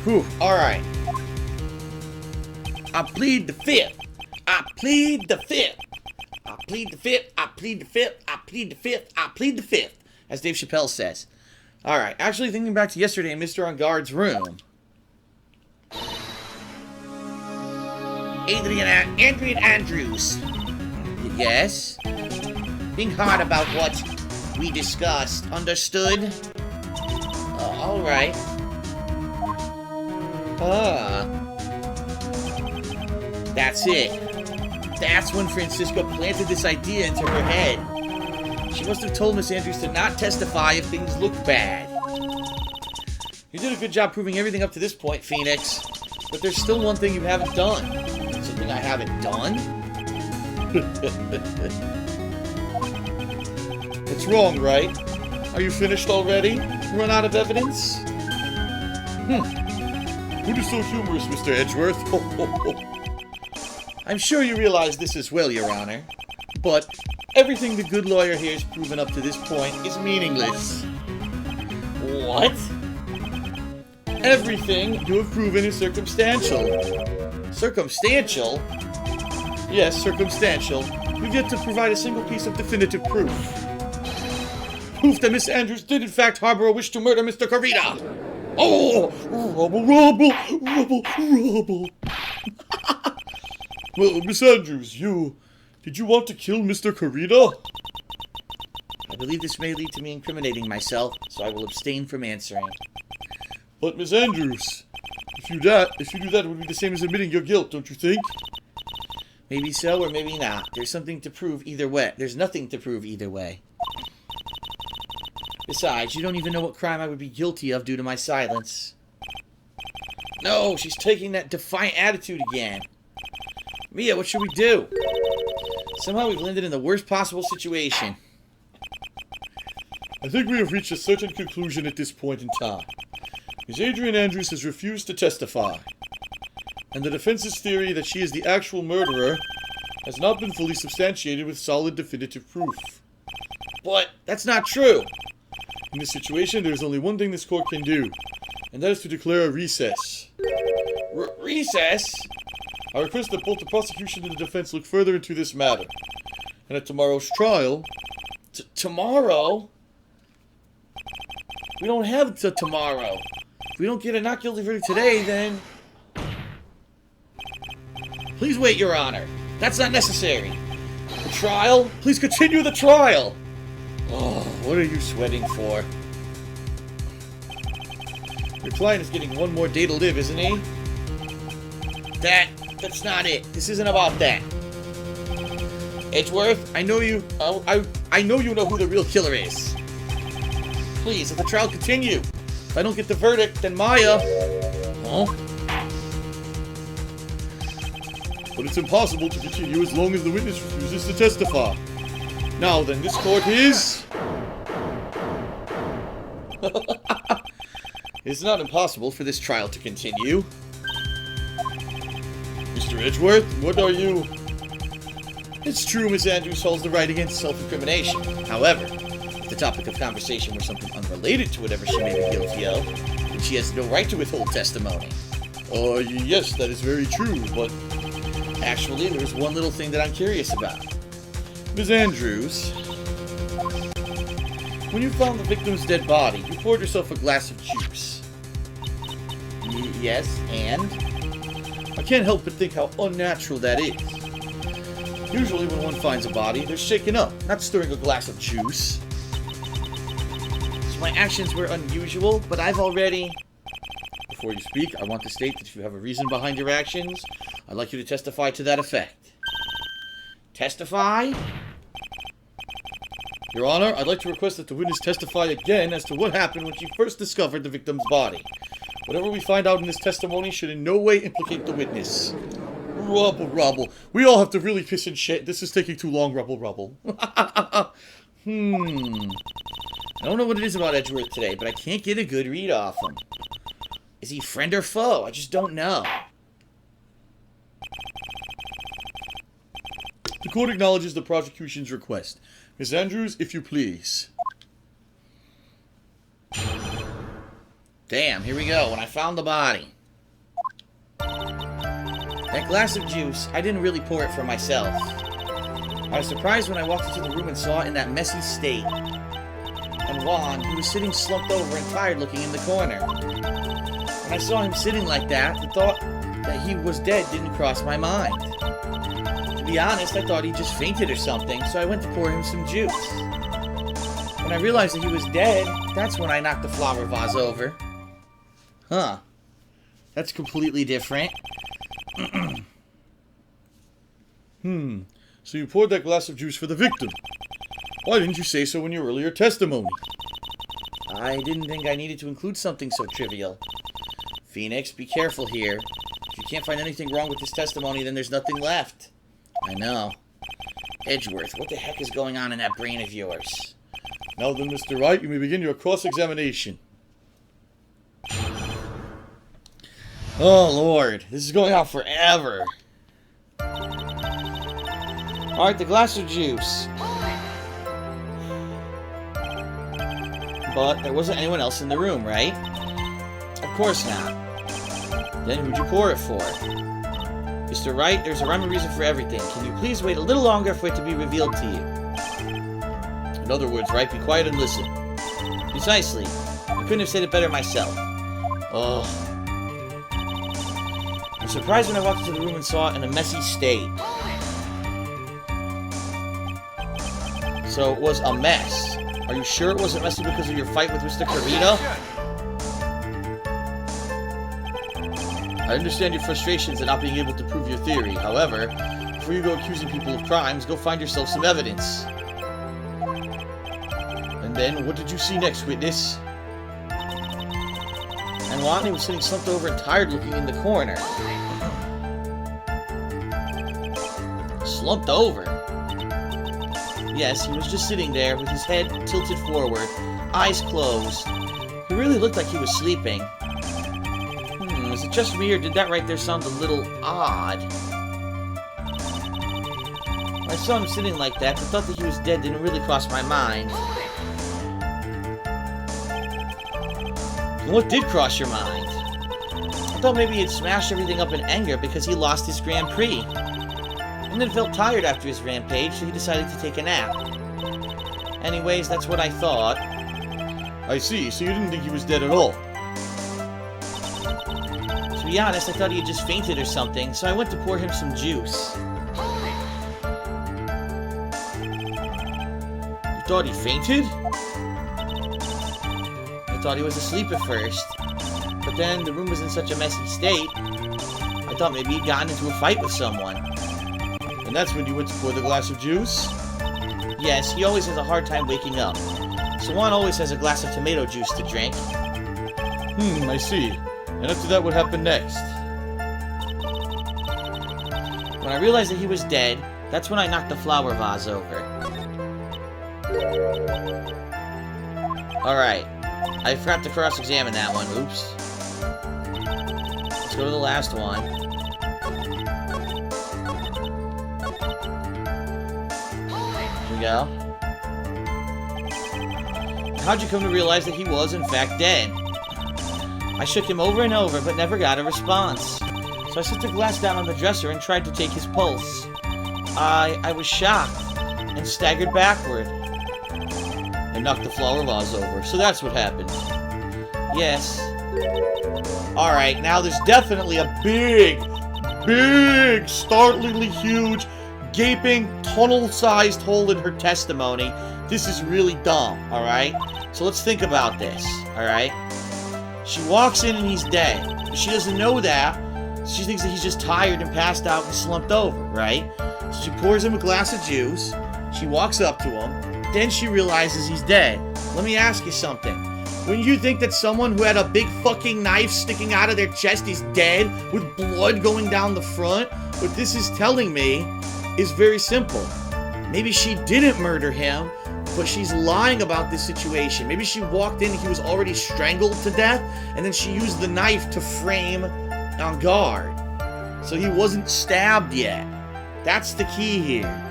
Whew, alright. I plead the fifth. I plead the fifth. I plead the fifth. I plead the fifth. I plead the fifth. I plead the fifth. As Dave Chappelle says. Alright, actually thinking back to yesterday in Mr. On Guard's room. Adrian Andrews. Yes? Think hard about what we discussed. Understood? Alright. That's it. That's when Francisco planted this idea into her head. She must have told Miss Andrews to not testify if things look bad. You did a good job proving everything up to this point, Phoenix. But there's still one thing you haven't done. Something I haven't done? It's wrong, right? Are you finished already? Run out of evidence? Who is so humorous, Mr. Edgeworth? I'm sure you realize this as well, Your Honor. But everything the good lawyer here has proven up to this point is meaningless. What? Everything you have proven is circumstantial. Circumstantial? Yes, circumstantial. You've yet to provide a single piece of definitive proof. Proof that Miss Andrews did in fact harbor a wish to murder Mr. Carita. Oh! Rubble. Well, Miss Andrews, did you want to kill Mr. Carita? I believe this may lead to me incriminating myself, so I will abstain from answering. But Miss Andrews, if you do that, it would be the same as admitting your guilt, don't you think? Maybe so, or maybe not. There's something to prove either way. There's nothing to prove either way. Besides, you don't even know what crime I would be guilty of due to my silence. No, she's taking that defiant attitude again. Mia, what should we do? Somehow we've landed in the worst possible situation. I think we have reached a certain conclusion at this point in time. Ms. Adrian Andrews has refused to testify, and the defense's theory that she is the actual murderer has not been fully substantiated with solid definitive proof. But that's not true. In this situation, there is only one thing this court can do, and that is to declare a recess. Recess? I request that both the prosecution and the defense look further into this matter, and at tomorrow's trial... Tomorrow? We don't have tomorrow. If we don't get a not guilty verdict today, then... Please wait, Your Honor. That's not necessary. The trial? Please continue the trial! Oh, what are you sweating for? Your client is getting one more day to live, isn't he? That's not it. This isn't about that. Edgeworth, I know you know who the real killer is. Please, let the trial continue. If I don't get the verdict, then Maya... Huh? But it's impossible to continue as long as the witness refuses to testify. Now then, this court is... It's not impossible for this trial to continue. Mr. Edgeworth, what are you... It's true Miss Andrews holds the right against self-incrimination. However, if the topic of conversation were something unrelated to whatever she may be guilty of, then she has no right to withhold testimony. Yes, that is very true, but... Actually, there's one little thing that I'm curious about. Miss Andrews, when you found the victim's dead body, you poured yourself a glass of juice. Yes, and? I can't help but think how unnatural that is. Usually when one finds a body, they're shaken up, not stirring a glass of juice. So my actions were unusual, but I've already... Before you speak, I want to state that if you have a reason behind your actions, I'd like you to testify to that effect. Testify? Your Honor, I'd like to request that the witness testify again as to what happened when she first discovered the victim's body. Whatever we find out in this testimony should in no way implicate the witness. Rubble. We all have to really piss and shit. This is taking too long, rubble. I don't know what it is about Edgeworth today, but I can't get a good read off him. Is he friend or foe? I just don't know. The court acknowledges the prosecution's request. Miss Andrews, if you please. Damn, here we go. When I found the body. That glass of juice, I didn't really pour it for myself. I was surprised when I walked into the room and saw it in that messy state. And Juan, he was sitting slumped over and tired looking in the corner. When I saw him sitting like that, the thought that he was dead didn't cross my mind. To be honest, I thought he just fainted or something, so I went to pour him some juice. When I realized that he was dead, that's when I knocked the flower vase over. Huh. That's completely different. So you poured that glass of juice for the victim. Why didn't you say so in your earlier testimony? I didn't think I needed to include something so trivial. Phoenix, be careful here. If you can't find anything wrong with this testimony, then there's nothing left. I know. Edgeworth, what the heck is going on in that brain of yours? Now then, Mr. Wright, you may begin your cross-examination. Oh, Lord. This is going on forever. Alright, the glass of juice. But there wasn't anyone else in the room, right? Of course not. Then who'd you pour it for? Mr. Wright, there's a rhyme and reason for everything. Can you please wait a little longer for it to be revealed to you? In other words, Wright, be quiet and listen. Precisely. I couldn't have said it better myself. Oh. I'm surprised when I walked into the room and saw it in a messy state. So it was a mess. Are you sure it wasn't messy because of your fight with Mr. Carito? I understand your frustrations at not being able to prove your theory. However, before you go accusing people of crimes, go find yourself some evidence. And then, what did you see next, witness? And Lonnie was sitting slumped over and tired looking in the corner. Slumped over? Yes, he was just sitting there with his head tilted forward, eyes closed. He really looked like he was sleeping. Was it just me, or did that right there sound a little odd? When I saw him sitting like that, the thought that he was dead didn't really cross my mind. And what did cross your mind? I thought maybe he'd smashed everything up in anger because he lost his Grand Prix. And then felt tired after his rampage, so he decided to take a nap. Anyways, that's what I thought. I see, so you didn't think he was dead at all. To be honest, I thought he had just fainted or something, so I went to pour him some juice. You thought he fainted? I thought he was asleep at first. But then the room was in such a messy state, I thought maybe he'd gotten into a fight with someone. And that's when you went to pour the glass of juice? Yes, he always has a hard time waking up. So Juan always has a glass of tomato juice to drink. I see. And after that, what happened next? When I realized that he was dead, that's when I knocked the flower vase over. Alright. I forgot to cross-examine that one. Oops. Let's go to the last one. Here we go. How'd you come to realize that he was, in fact, dead? I shook him over and over, but never got a response. So I set the glass down on the dresser and tried to take his pulse. I was shocked and staggered backward. And knocked the flower vase over. So that's what happened. Yes. Alright, now there's definitely a big, startlingly huge, gaping, tunnel-sized hole in her testimony. This is really dumb, alright? So let's think about this, alright? She walks in and he's dead. But she doesn't know that. She thinks that he's just tired and passed out and slumped over, right? So she pours him a glass of juice. She walks up to him. Then she realizes he's dead. Let me ask you something. Wouldn't you think that someone who had a big fucking knife sticking out of their chest is dead with blood going down the front? What this is telling me is very simple. Maybe she didn't murder him, but she's lying about this situation. Maybe she walked in and he was already strangled to death, and then she used the knife to frame on guard. So he wasn't stabbed yet. That's the key here.